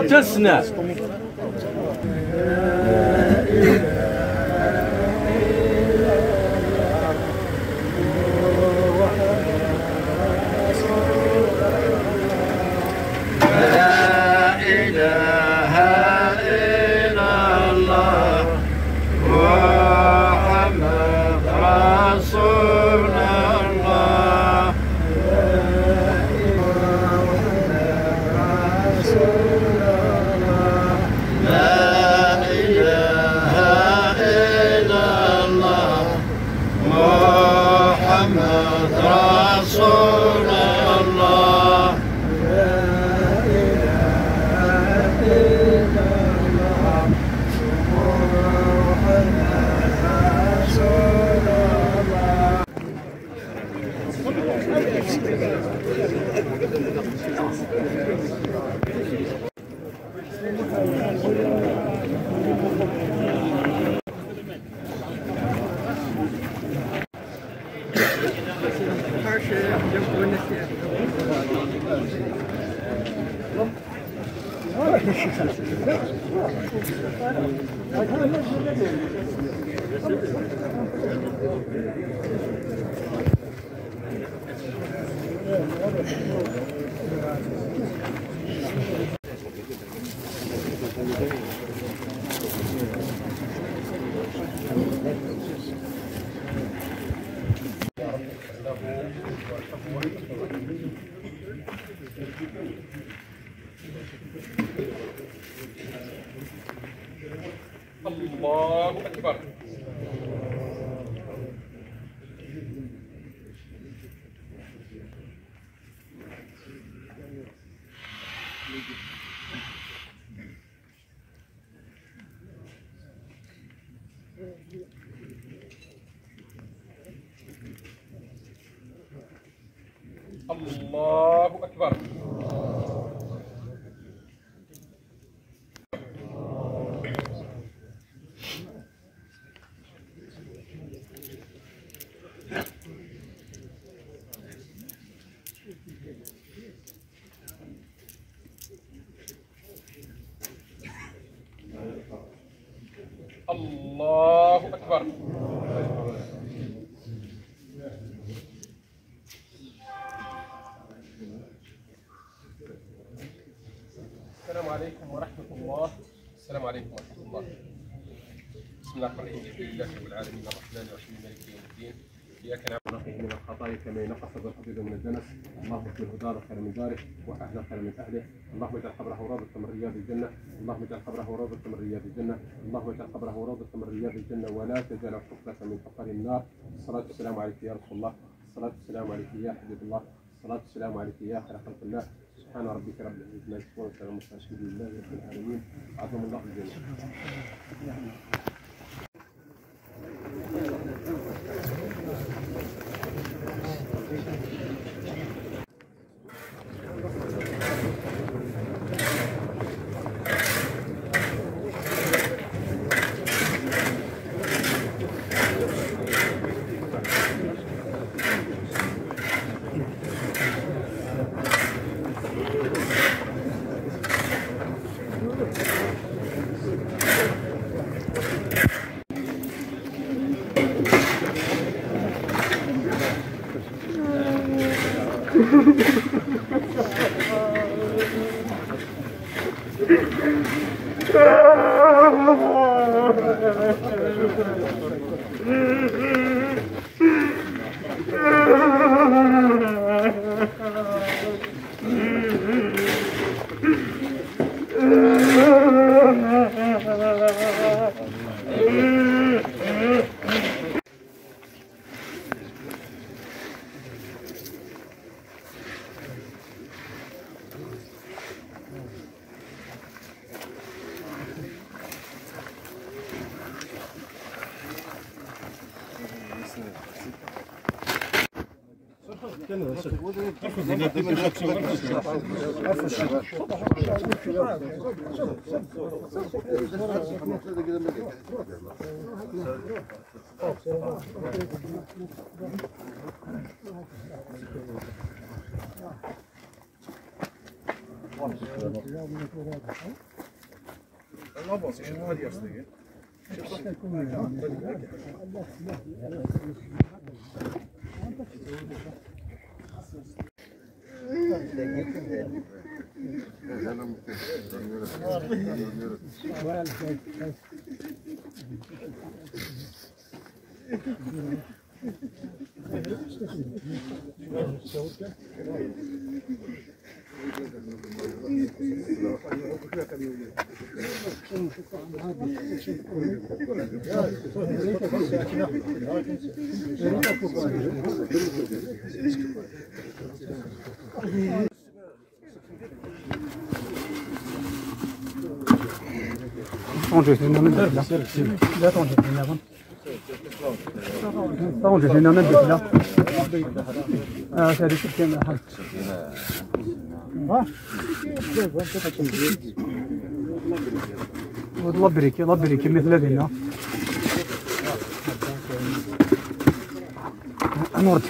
تسنى الله أكبر. الله أكبر. الله أكبر. السلام عليكم ورحمة الله. السلام عليكم ورحمة الله. بسم الله الرحمن الرحيم. الحمد لله رب العالمين الرحمن الرحيم مالك يوم الدين. إياك نعبد ونستعين من الخطايا كما ينقى الثوب الأبيض من الدنس. اللهم اجعله داره خير من داره وأهله خير من أهله. اللهم اجعل قبره روضة من رياض الجنة. اللهم اجعل قبره روضة من رياض الجنة. اللهم اجعل قبره روضة من رياض الجنة ولا تجعل حفرة من حفر النار. الصلاة والسلام عليك يا رسول الله. الصلاة والسلام عليك يا حبيب الله. الصلاة والسلام عليك يا خير خلق الله. سبحان ربك رب العزة عما يصفون وسلام على المرسلين لله رب العالمين. عظم الله الجنة. طونجي هنا من لا لا طونجي هنا طونجي هنا من لا هذه كم حاجة الله يبارك الله يبارك مثل هذه نورد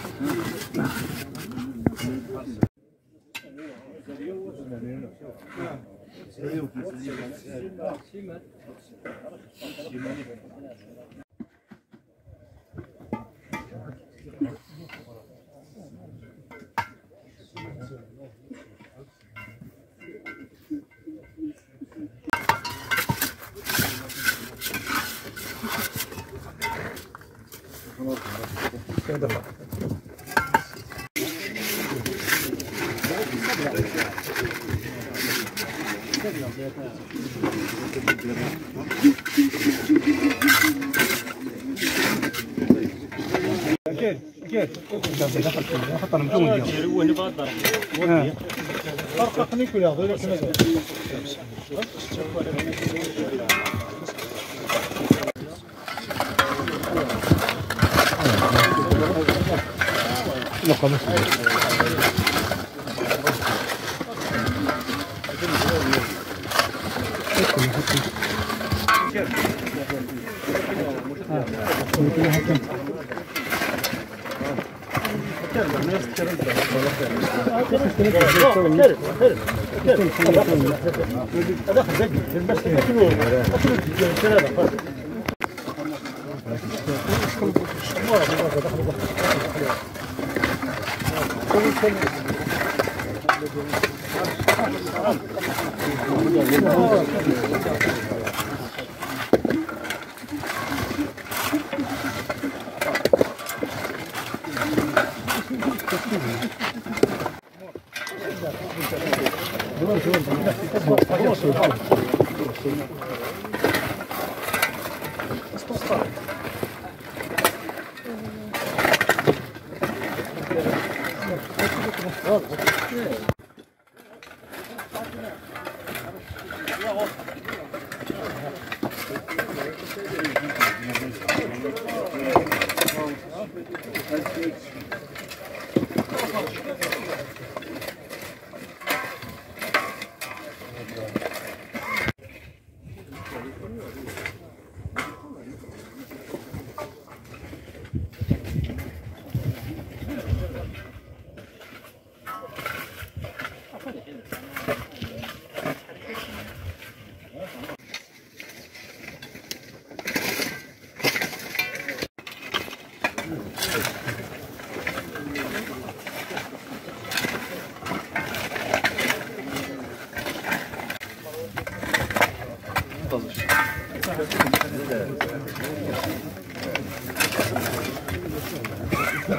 بس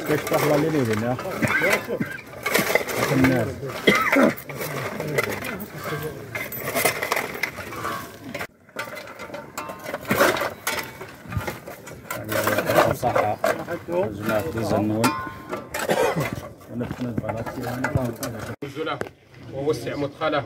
تفتح لليمين يا الناس صحة جماعة الزنون نزله ووسع مدخله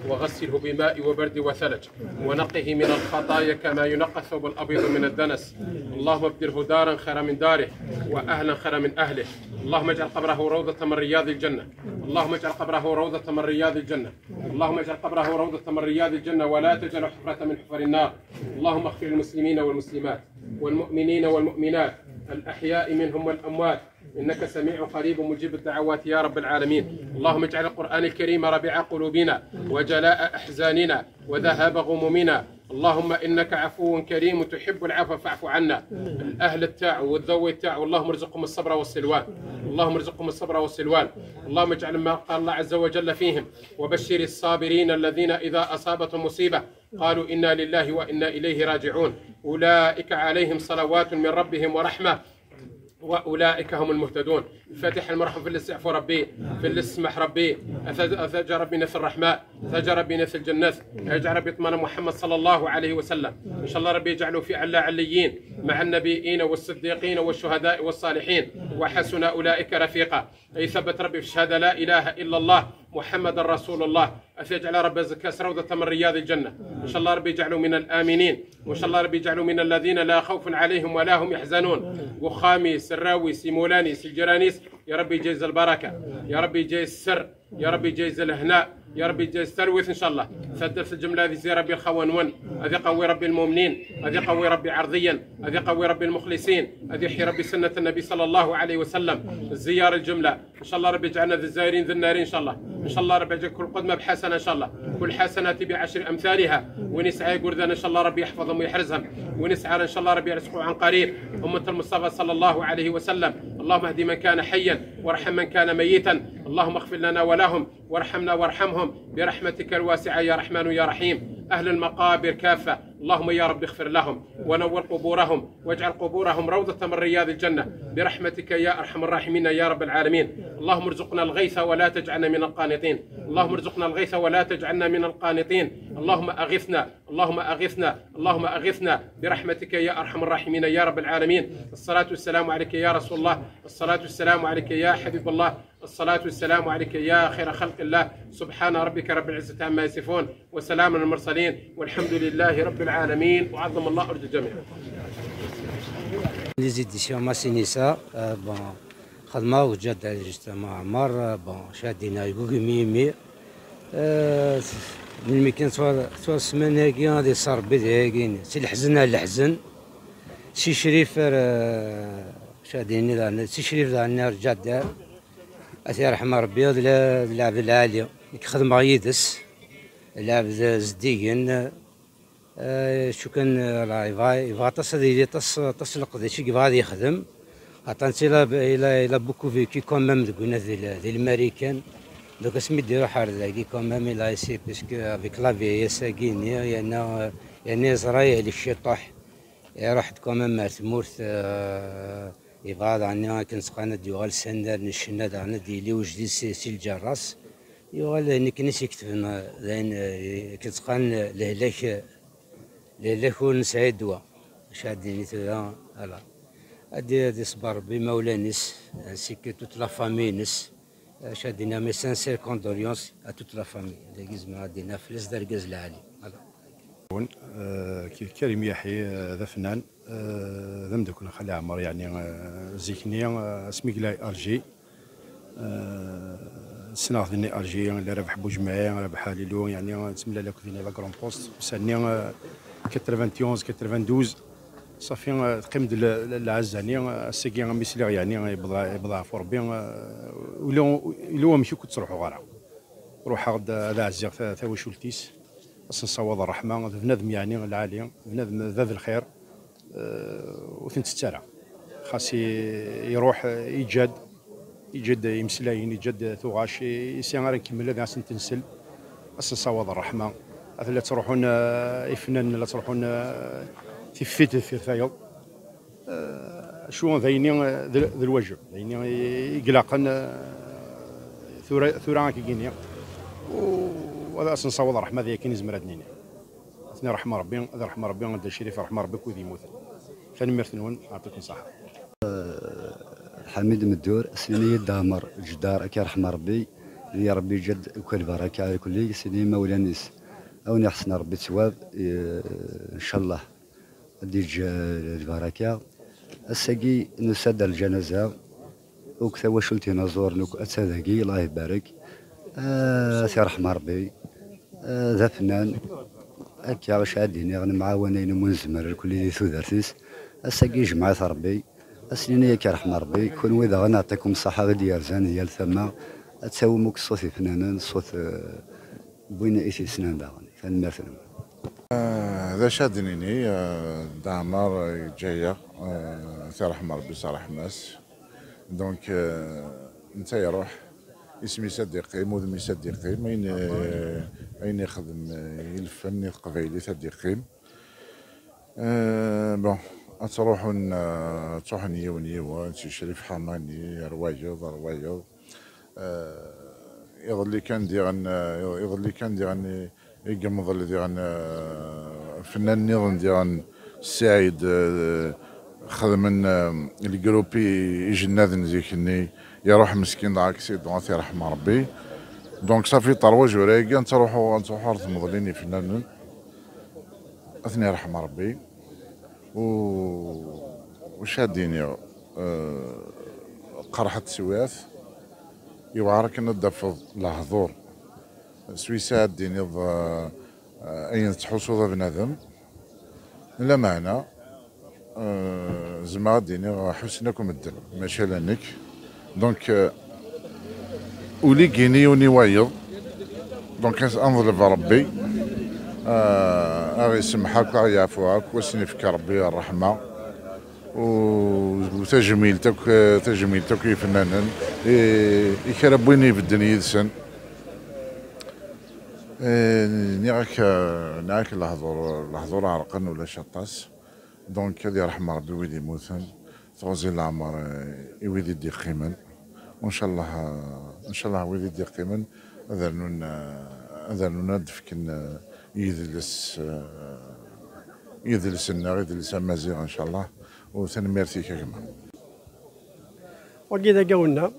وغسله بماء وبرد وثلج ونقه من الخطايا كما ينقى الثوب الأبيض من الدنس. اللهم ابدله دارا خيرا من داره وأهلا خيرا من أهله. اللهم اجعل قبره روضة من رياض الجنة. اللهم اجعل قبره روضة من رياض الجنة. اللهم اجعل قبره روضة من رياض الجنة ولا تجعل حفرة من حفر النار. اللهم اغفر للمسلمين والمسلمات والمؤمنين والمؤمنات الأحياء منهم والأموات إنك سميع قريب مجيب الدعوات يا رب العالمين. اللهم اجعل القرآن الكريم ربيع قلوبنا وجلاء أحزاننا وذهاب غمومنا. اللهم إنك عفو كريم تحب العفو فاعف عنا. الأهل التاع والذوي التاع اللهم ارزقهم الصبر والسلوان. اللهم ارزقهم الصبر والسلوان. اللهم اجعل ما قال الله عز وجل فيهم وبشر الصابرين الذين إذا أصابتهم مصيبة قالوا إنا لله وإنا إليه راجعون أولئك عليهم صلوات من ربهم ورحمة وأولئك هم المهتدون. الفاتحة المرحم في الاستعفو ربي في الاسمح ربي أثاج ربي نث الرحمة أثاج ربي نث الجنة أجعل ربي اطمان محمد صلى الله عليه وسلم. إن شاء الله ربي يجعله في علا عليين مع النبيين والصديقين والشهداء والصالحين وحسن أولئك رفيقا. أي ثبت ربي في الشهادة لا إله إلا الله محمد رسول الله. أفيجعل ربي زكاس روضة من رياض الجنة. إن شاء الله ربي يجعله من الآمنين وإن شاء الله ربي يجعله من الذين لا خوف عليهم ولا هم يحزنون. وخامي سراوي سيمولاني سيجرانيس يا ربي جيز البركة يا ربي جيز السر يا ربي جيز الهناء يا ربي جيز الترويث إن شاء الله. ثدف الجملة هذه زي ربي الخوانون هذه قوي ربي المؤمنين هذه قوي ربي عرضيا هذه قوي ربي المخلصين هذه يحيي ربي سنة النبي صلى الله عليه وسلم. الزيارة الجملة إن شاء الله ربي يجعلنا ذي الزائرين ذي النارين إن شاء الله. إن شاء الله ربي يجعل كل قدمة بحسنة إن شاء الله كل حسنات ب10 أمثالها ونسعى قردان إن شاء الله ربي يحفظهم ويحرزهم ونسعى إن شاء الله ربي يرزقهم عن قريب أمة المصطفى صلى الله عليه وسلم. اللهم اهد من كان حيا وارحم من كان ميتا. اللهم اغفر لنا ولهم وارحمنا وارحمهم برحمتك الواسعة يا رحمن يا رحيم. أهل المقابر كافة اللهم يا رب اغفر لهم ونور قبورهم واجعل قبورهم روضة من رياض الجنة برحمتك يا أرحم الراحمين يا رب العالمين. اللهم ارزقنا الغيث ولا تجعلنا من القانطين. اللهم ارزقنا الغيث ولا تجعلنا من القانطين. اللهم أغثنا اللهم أغثنا اللهم أغثنا برحمتك يا أرحم الراحمين يا رب العالمين. الصلاة والسلام عليك يا رسول الله. الصلاة والسلام عليك يا حبيب الله. الصلاة والسلام عليك يا خير خلق الله. سبحان ربك رب العزة عما يصفون وسلام على المرسلين والحمد لله رب العالمين وعظم الله أرجو الجميع. Les éditions Massinissa, bon, خدمة وجد الاجتماع عمر bon شادينا يقول ميمي من مكان سوا السمانة كي غادي صار بدايقين سي الحزن على الحزن سي شريف شاديني دارنا سي شريف دارنا رجع دار أثي رحمة ربي العبد العالي خدمة يدس العبد زديقين شو كان يبغى تصلق ذي شي غادي يخدم عطانتي إلى بوكو فيكي كومام قلنا ذي الأمريكان دوك اسمي ديرو حار ذاكي كومام إلا يسي باسكو افيك لافي يساكيني يعني إسرائيل الشطح رحت كومام مع تمورت يبغى عنا كنسقانا ديوغال سندر نشنا دعنا ديلي وجديد سي الجراس يوغال اني كنيس يكتبنا لان كنسقان لهلاك ونسعي دوا شاديني تلا هلا دي صبر بمولانيس ainsi que toute la famille نس شادينا مي سانسير كوندوليونس à toute la famille داكيز ما دينا فلس دركاز العالي. كيف كريم يحيى ذا فنان ذا مدكون خلي عمر يعني زيكني سميكلاي ارجي سناخ دني ارجي اللي ربح بوجمعي ربح هاليلو يعني تسمى لك فيني لا كرون بوست سني 91 92 صافي قيمت العزاني الساكي ميسلي يعني يبضع فوربي ولو مشي كنت تروحوا غرا روح هذا عزيق ثاوي شولتيس نصوض الرحمه بنادم يعني العالي بنادم ذا الخير وثنت الترى خاص يروح يجاد يمسلاين يجاد ثغاش يسير غير نكمل هذا عشان تنسل نصوض الرحمه لا تروحون يفنان لا تروحون تفيت في ثايض شو ذيني ذا الوجه ذيني يقلقن ثورا كيجيني وهذا اصلا صوت الرحمه ذي كاين زمراتنين اثني رحمه ربي هذا رحمه ربي هذا الشريف رحمه ربي كودي يموت فنمرثنون يعطيكم الصحه. حميد مدور سنية دامر جدار أكي رحمه ربي يا ربي جد وكل بركه على كل سنين مولانيس او يحسن ربي ثواب ان شاء الله ديج البركه الساقي نسد الجنازه وكذا وشلتي نزور نوك اتساذاقي الله يبارك سي رحمه ربي ذا فنان هكا واش عاديني غنم معاونين منزمر الكل ثوثرتيس الساقي جمعة ربي السنين ياك رحمه ربي كون واذا غنعطيكم الصحه غادي يرزان هي الثما تساوموك الصوت فنانا الصوت بوين ايسي سنان داغني فنمثل هذا شادنيني دعمر جايه سي رحمه ربي صالح ماس دونك انت يروح اسمي صديقي مودمي صديقي اين يخدم الفن القبيلي صديقي بون تروحون يوني انت شريف حماني روايض يظل كان ديغن يقمض اللي ديغن فنان نظام ديغن السعيد خدم الجروبي يجي ناذن زيكني يروح مسكين داكسيدون في رحمه ربي دونك صافي طروج ورايقه نروحوا تمضليني فنان اثني رحمه ربي وشاديني قرحه سواث يوعرك ندفض الهضور سويسات ديني اين تحوصو بنادم لا معنى زعما ديني حسنكم الدل ماشي لانك دونك ولي كيني وني وايض دونك انظر بربي اغي يسمحك اغي يعفوك وسني فيك ربي الرحمه وتجميلتك فنانا يكربوني في الدنيا يدسن نعاك الحضور عرقن ولا شطاس دونك هذه رحمه ربي ويدي موثن توزي العمر يويدي دي قيمن وان شاء الله ويدي دي قيمن اذننا دفكن يدلس النار يدلس مازيغ ان شاء الله وثنميرتي كما وكذا قولنا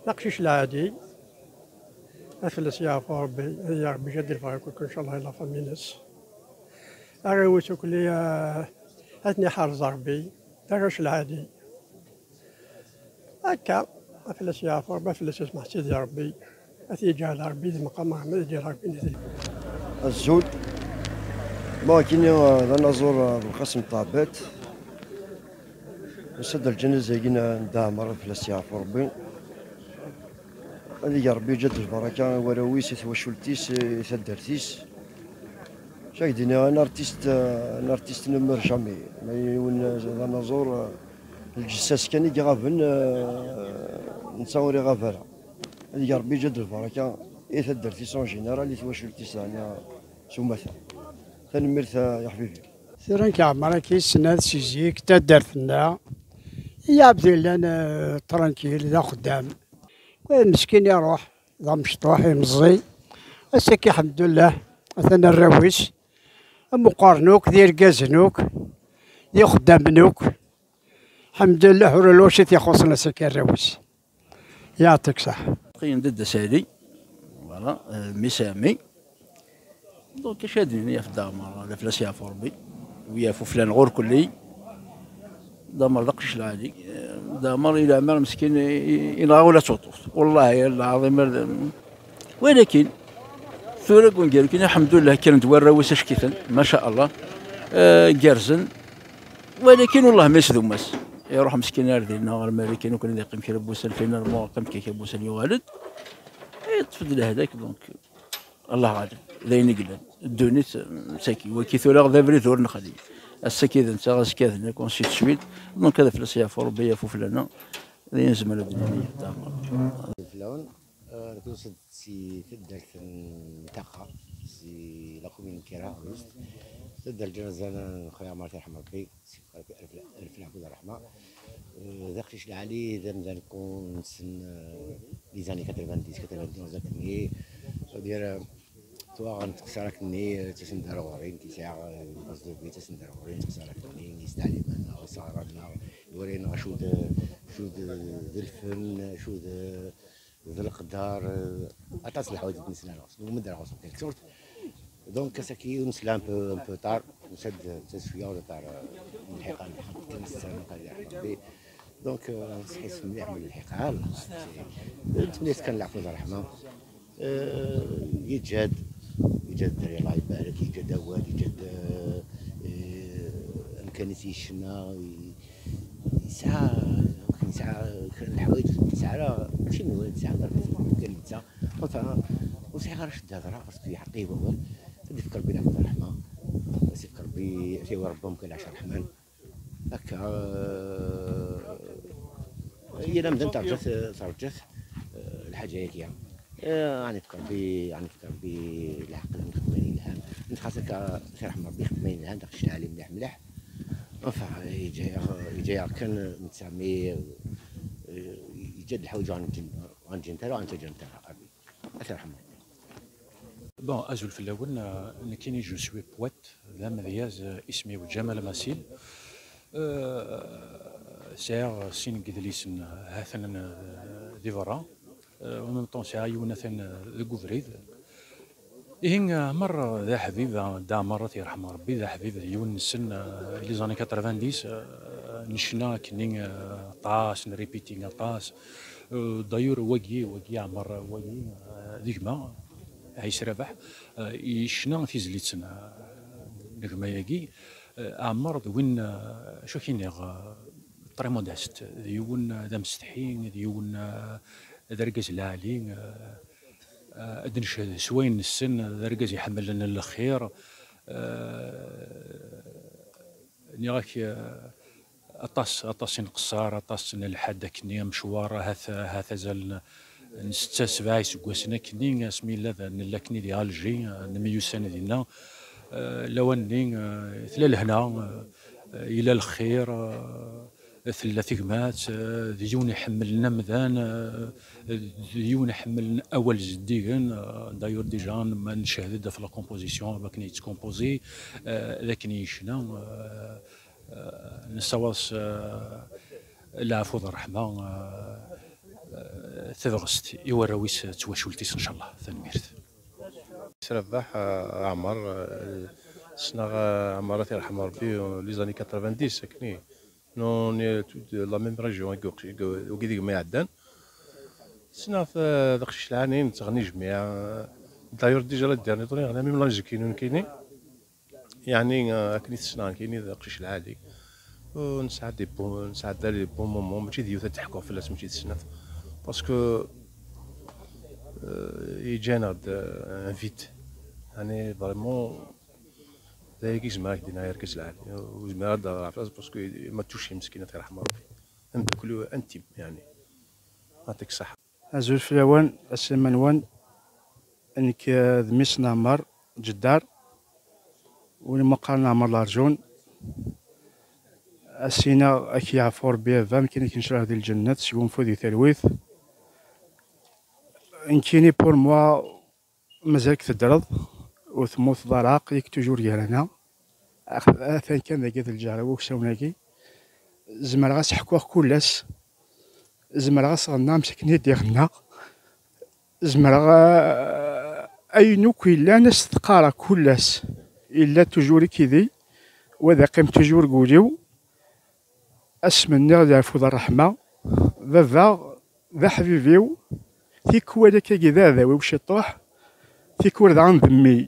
نقشش العادي أفلس يا ربي يا ربي جد الفرق ان شاء الله لا فامينس أغوتو كلي أثني حرز ربي نقشش العادي هكا أفلس يا ربي أفلس اسمح سيدي ربي أثي جعل ربي ذي مقام محمد جعل ربي نثي الزود ما كيني ذا نزور القسم طابت نسد الجنازة جينا ندعم أفلس يا ربي هذه يا ربي جد البركة وراويس ثوشولتيس ثدرتيس شايديني انا ارتيست نمر جامي انا نزور الجساس كان يغافن نصوري غافره هذه يا ربي جد البركة ثدرتيس اون جينيرال ثوشولتيس انا سمثا ثنمرت يا حبيبي ثيران كعمرك كيسناد سيزيك تدرتنا يا عبد الله ترانكيل ذا خدام مسكين يروح ذا مشطوح يمزي السكي الحمد لله مثلا الراويس مقارنوك ذي رقازنوك ذي خدامنوك الحمد لله ولا الوشيت يخصنا سكر رويس يعطيك صح قيم ضد سالي فوالا ميسامي دونك شادين في الدامر لا فلاسيا فوربي ويا فلان غور كلي دامر دقش العادي دامر الى عمر مسكين ينغا ولا توطوط والله العظيم ولكن ثورة كون قال لك الحمد لله كانت وراوس اشكيثن ما شاء الله جرزن ولكن والله ما يسذو ماس يروح مسكين هذه النهار الملكين وكان يقيم كي لبوس 2000 قيم كي بوس الوالد تفضل هذاك دونك الله غالب ذين قلن الدونيت مساكي وكي ثورة ذا ثور نخلي السكيذ انت غاسكاذ كون سيت سويت دونك هذا فلاسيا فوربيا فوفلانا ذين زمل الدنيا فلون توصل سي تدك منطقة سي لا كومين كيرا وسط تدك الجنازة خويا عمار يرحم ربي سي ألف العبود الرحمة ذاكش العالي ذا مزال نكون سن لي زاني 90 91 ذاك دير توا غنتكسرك ني تسندر غورين كيساع قصدو بي تسندر غورين تكسرك ني نستعلم انا وصارنا ورينا شو ذا الفن شو ذا القدار اتصل الحوايج نسنا ومدر غوص كثرت دونك ساكي ونسلا ان بو طار نسد شويه ولا طار الحقان كنستنى قال دونك نحس مليح من الحقان تمنيت كنلعب في الرحمه يتجاد الدري الله يبارك يجد اول يجد امكانيات الشنا يسعى ممكن يسعى الحوايج يسعى ماشي من ولد يسعى كان يتسعى وسعى غير شد هضره خاصك يحقيه هو تفكر بنا في الرحمه تفكر بي ربهم كان عشر رحمن هكا هي لما ترجت الحاجه هي غنفكر بي الحق اللي مخدمين الهام انت خاصك سي رحم ربي خدمين الهام داك الشيء عليه مليح انفع يجي كان متسامي يجد الحوايج عن جنتها وعن تجنتها سي رحم بون ازول في الاول كيني جو سوي بوات لا مذياز اسمي وجمال ماسيل سير سين قدليسن هاثن ديفرا ومن طون ساعة يوناثن ذكوفريد إهين مرة ذا حبيب دا مرة يرحم ربي ذا حبيب يون السن لي زاني 90 نشنا كنين طاس نريبيتينغ طاس دايور وقي عمر وقي ديكما عيس ربح يشنا في زليتسنا نغما ياكي عمر وين شو كينيغ طري مودست ديون ذا مستحين ديون درجز العالي ادنش سوين السن درجز يحمل لنا الخير نيراك اطاس نقصار اطاس الحد كني مشوار هذا زال نستا 7 سكواسنا كني اسمي الله ذا كني ديال الجي نميو سنه ديالنا لو اني ثلا لهنا الى الخير ثلاث كمات ديون يحملنا مذان ديون يحملنا اول زديغن دايور ديجا ما نشاهد في لا كومبوزيسيون ما كان يتكومبوزي لكن يشنا نسواس العفو الرحمه تدغست يوراويس تواشولتيس ان شاء الله ثنميرت سرباح عمر سنا عمارات يرحم ربي لي زاني 90 ساكنين نون لا ميم ريجيون وكيديك ما يعدان سنا في داك الشيء العانين تغني جميع دايور ديجا ديرني طريق انا ميم لانج كاينين يعني كنيت سنا كاينين داك الشيء العادي ونسعد دي بون نسعد لي بون مومون ماشي ديو تحكوا في الناس ماشي تسناف باسكو يجينا انفيت يعني فريمون ذاك يجمعك دينا يركز العالي ويجمع هذا عفاس باسكو ما توشي مسكينه يرحم ربي انت كل انتيم يعني يعطيك الصحه ازول في الاوان السمنوان انك ذميس نعمر جدار ولمقال نعمر لارجون السينا اكي عفور بيه فام كاين كنشرح ديال الجنات سيكون فودي ثلويث انكيني بور موا مازالك تدرض وثموث ضراق يك توجور ديالنا ثاني كان ذاك الجهر وكساوناكي زمر غاس حكوه كولاس زمر غاس غنا مسكني دي غنا زمر أينو كيلا ناس تقارا كولاس إلا تجوري كيدي وذا قيم تجور قوليو أسمني غدا فوض الرحمة بابا ذا حبيبيو تيكوا داك كذا ذا وش يطوح تيكوا ذا عن ذمي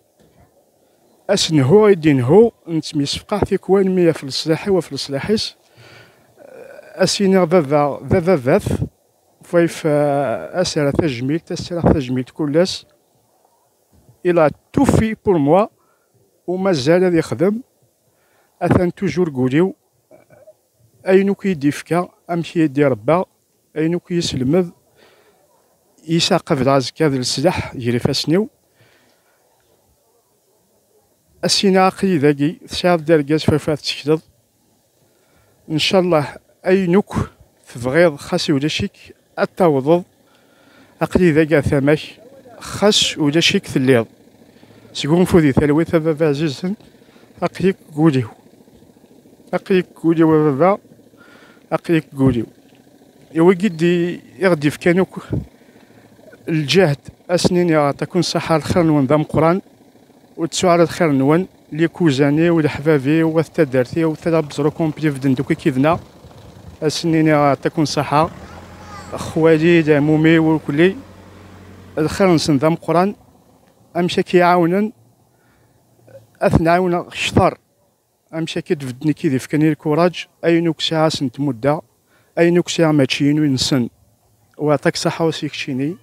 أسنهو يدينهو نتمي سفقا تيكوا مية في الصلاحي وفي الصلاحيس أسينا بابا ذا باباث فايف أسرة تجميل تسرة تجميل كلاس إلا توفي بور موا ومازال هذا يخدم أثن توجور قوليو أينو كيدي فكا أمشي يدي ربا أينو كيسلمذ يساقف العزك هذا السلاح يجري فاسنيو أسينا عقلي ذاكي تسعد درجاز فافات تشكدض إن شاء الله أينوك تبغيض خاص ولا شيك التوضض عقلي ذاكا ثماك خاص ولا شيك ثليض سيقوم فودي ثلويث بابا عزيزن أقليك قوليو أقليك قوليو بابا أقليك قوليو يوا قدي يغدي في كانوك الجهد أسنين يا تكون صحة الخير نون ذا قران وتسعر الخير نون لي كوزاني والحبابي والتدارتي وثلاث بزركم بليف دندوكي كيدنا أسنين يا تكون صحة خوالي دامومي وكلي الخير نسن ذا قران أمشي كيعاونن أثنعاون شطر أمشي كيدفدني كيدي فكاني الكوراج أينوك ساعة سنت مدة أينوك ساعة ماتشين وينسن وعطاك صحة وسيكشيني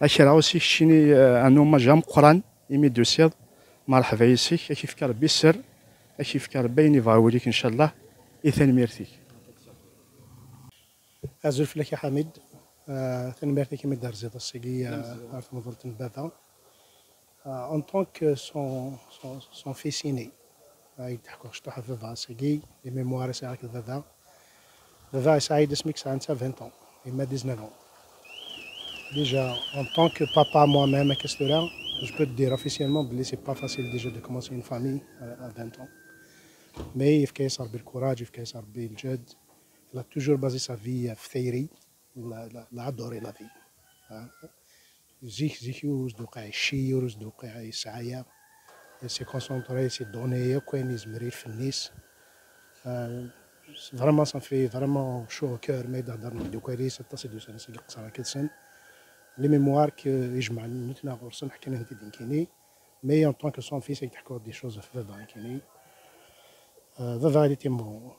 أشرا وسيكشيني أنو مجام قران يمي دوسيض مرحبا يسيك كيف كربي السر كيف كربي ينفعوليك إن شاء الله إثنى ميرتيك أزول لك يا حميد ثاني ميرتيك من دار زيد السيقي في مدينة البابا en tant que son fils aîné. Il a fait les mémoires avec le Vava. Le Vava, ça a 20 ans. Il m'a 19 ans. Déjà, en tant que papa moi-même, je peux te dire officiellement que ce n'est pas facile déjà de commencer une famille à 20 ans. Mais il faut qu'il ait le courage, il faut qu'il ait le jed. Il a toujours basé sa vie à Ftheiri. Il a adoré la vie. زيكيو دوقع الشيور دوقع يسعيا سي كونسونطري سي دوني كوين يزمري في النيس فريمون سا في فريمون شو كور ما يهضر دوكالي 16 سنه سي قصرا كدسن لي ميموار كي يجمع نتنا غورسن حكينا انت دينكيني مي ان طونك سون فيس يحكوا دي شوز في فافا كيني فافا اللي تيمون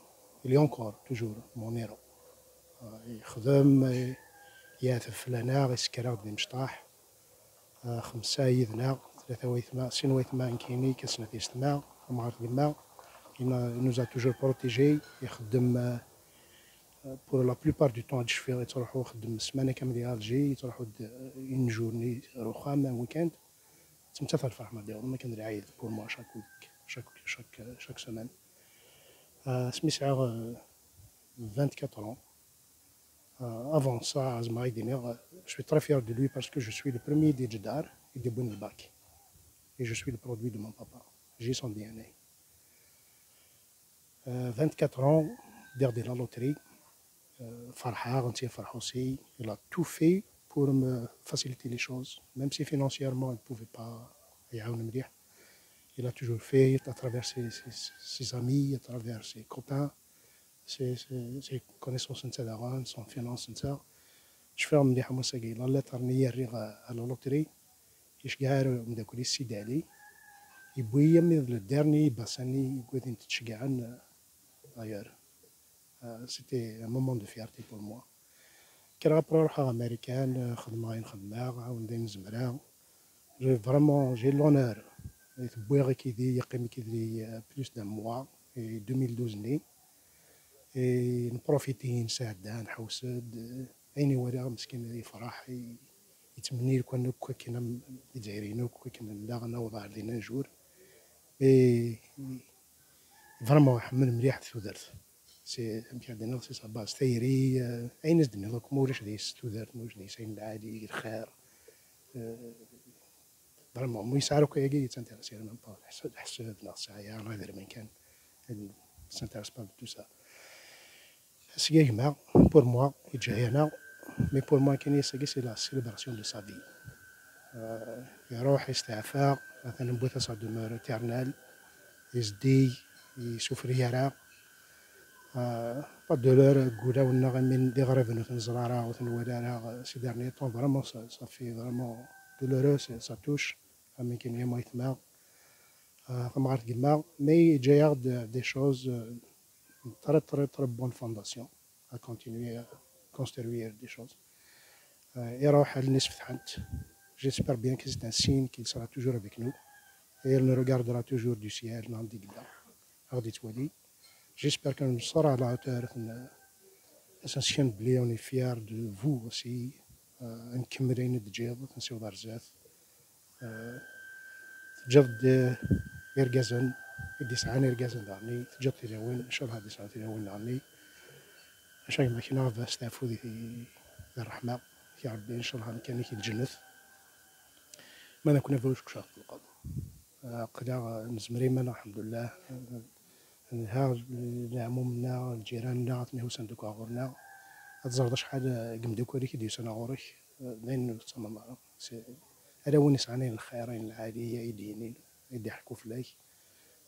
اللي انكور توجور مون هيرو يخدم ياثف لنا يسكر دي مشطاح 5 يذنا 3 ويثما 6 ويثما كيني كسنة يستمع ومعرف بالما il nous a toujours protégé يخدم pour la plupart du temps الشفير يتروحوا يخدم السمانة كاملة ديال الجي يتروحوا une journée رخام ويكاند تمتثل الفرحة ديالهم ما كندير عايد pour moi chaque semaine سميتها 24 ans. Avant ça, à Zmaï Diner, je suis très fier de lui parce que je suis le premier des Djedar et des Bounibak. Et je suis le produit de mon papa. J'ai son DNA. 24 ans, derrière la loterie, Farha, Rantier Farhossi, il a tout fait pour me faciliter les choses. Même si financièrement, il ne pouvait pas y aller. Il a toujours fait à travers ses amis, à travers ses copains. ses connaissances نتاعها son finance نتاعها شفاو مليحه مساقيل الله ترني الريغ على لوتري يشقعر مداكولي السيد علي يبويا من الدرني باساني قاعدين تشقعن d'ailleurs c'était un moment de fierté pour moi كي نروح امريكان خدمه عاود نزمرا vraiment j'ai l'honneur بويا كيدي يقيم كيدي plus d'un mois et 2012 ني نبروفيتي نساعد نحوسد عيني ورا مسكين يفرح يتمني لكم كنا الجزائريين كنا نداغنا وضع لينا نجور فريمون حمل مليح تودرت سي عندنا سي صباس ثيري عين زدني دوك مولاش ديس تودرت مولاش ديس عين العادي الخير فريمون مو يسعرو كي تانتيرسي ميم با حسب ناس ساعه غير من كان سانتيرس با تو سا سيجما pour moi يجي هنا مي pour moi كان يسقي سي لا سيليبراسيون دو سا في يروح يستعفى مثلا بوثا سا دومور ايترنال يزدي يسوفريرا با دولور قولا ونا من دي غريب نزرارا وتنورا سي ديرني طون فريمون سا في فريمون دولورو سا توش من كان يما يتما كما عرفت كيما مي جاي دي شوز très bonne fondation à continuer à construire des choses. J'espère bien que c'est un signe qu'il sera toujours avec nous et il nous regardera toujours du ciel. J'espère qu'on sera à la hauteur. On est fiers de vous aussi. نكملين الجيب نسيو برزات تجد يرجزن يدي سعاني يرجزن دعني تجد تلون إن شاء الله هذه ساعة تلون دعني عشان ما كنا بستعفو ذي الرحمة يا ربي إن شاء الله كان يكي الجنة ما نكون فوش كشاف القضاء قدا نزمري منا الحمد لله ها العمومنا الجيراننا عطني سندوك غورنا هتزرد شحال قمدوك هذيك دي سنة غورك لين تصمم هذا هو نسعاني الخيرين العالية يديني يدي حكوا فلاي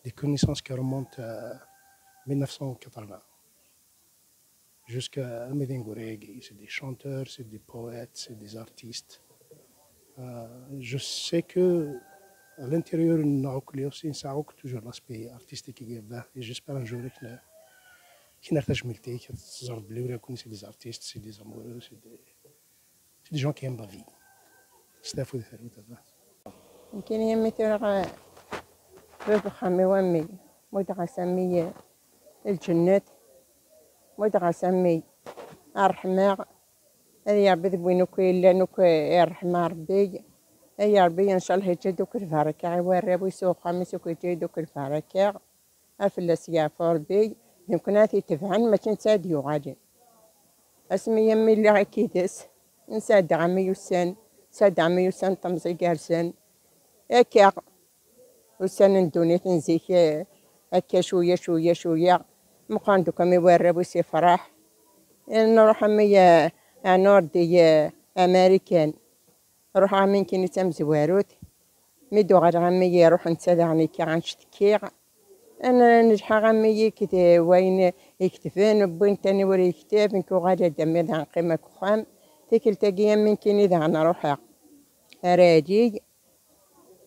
دي كونيسونس كي رومونت 1980 jusqu'à Amédine Gourégui. C'est des chanteurs, c'est des poètes, c'est des artistes. Je sais que à l'intérieur, nous aussi toujours l'aspect artistique qui est là. Et j'espère un jour qu'il n'arrête jamais que c'est des artistes, c'est des amoureux, c'est des gens qui aiment la vie. C'est à fou de faire ça. يمكن هي مثل باب خامي وامي مدغا سمي الجنات مدغا سمي الرحمة يا ربي ذبوينوك إلا نوك يا الرحمة ربي يا ربي إن شاء الله يجدوك الفركة عوار ويسوق خمسوك يجدوك الفركة أفلس يا فربي يمكن هاتي تفعن ما تنساد يغادي اسمي يمي اللي غاكيدس نساد عمي يسن ساد عمي يسن طمزي قارسن هكا وسن ندوني تنزيك هكا شوية شوية شوية مقاندو كمي يورب ويسي فرح نروح مي نوردي أمريكان نروح عمين كيني تمزواروت ميدو غير عمي يروح نتسال عني كي غنشتكي أنا نجح عمي كده وين يكتفين بوين تاني وري يكتب نكو غادي دمي عن قيمة كخام تيكل تاقيا من كيني ذا نروح راجي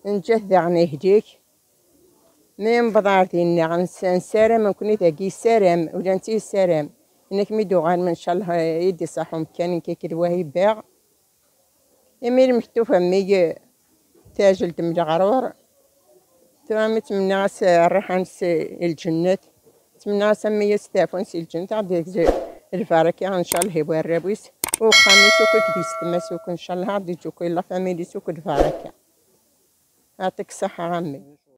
نجه عن يهديك من بضارتي عن سارم نكوني تاقي سارم ولا نتي سارم انك ميدو غير من شاء الله يدي صحهم كان كيكل وهي باع يمير محتوفة مي تاجل دم الغرور تمام تمنى الريحان الجنة تمنى سمي ستافون سي الجنة غادي الفركة ان شاء الله يبغى الرابيس وخميس وكل ديست مسوك ان شاء الله غادي تجوك الا فاميلي سوك الفركة يعطيك الصحة عمي.